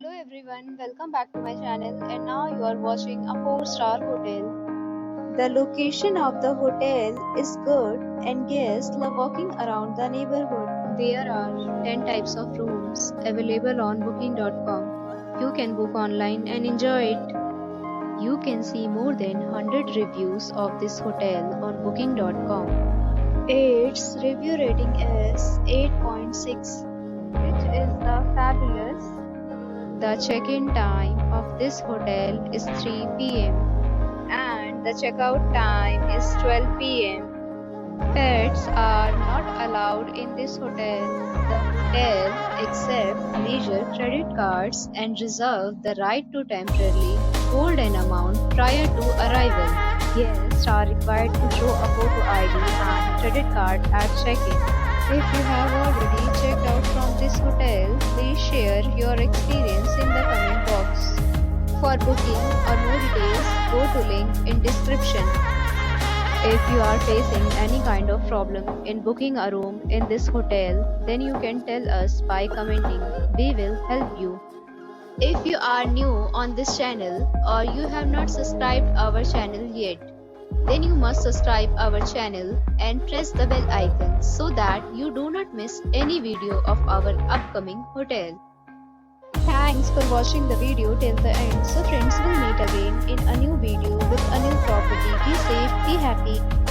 Hello everyone, welcome back to my channel and now you are watching a 4-star hotel. The location of the hotel is good and guests love walking around the neighborhood. There are 10 types of rooms available on booking.com. You can book online and enjoy it. You can see more than 100 reviews of this hotel on booking.com. Its review rating is 8.6, which is the fabulous. The check-in time of this hotel is 3 p.m. and the checkout time is 12 p.m. Pets are not allowed in this hotel. The hotel accepts major credit cards and reserves the right to temporarily hold an amount prior to arrival. Guests are required to show a photo ID and credit card at check-in. If you have already checked out from this hotel, please share your experience in the comment box. For booking or more details, go to link in description. If you are facing any kind of problem in booking a room in this hotel, then you can tell us by commenting. We will help you. If you are new on this channel or you have not subscribed our channel yet, then you must subscribe our channel and press the bell icon so that you do not miss any video of our upcoming hotel. Thanks for watching the video till the end. So friends, will meet again in a new video with a new property. Be safe, be happy.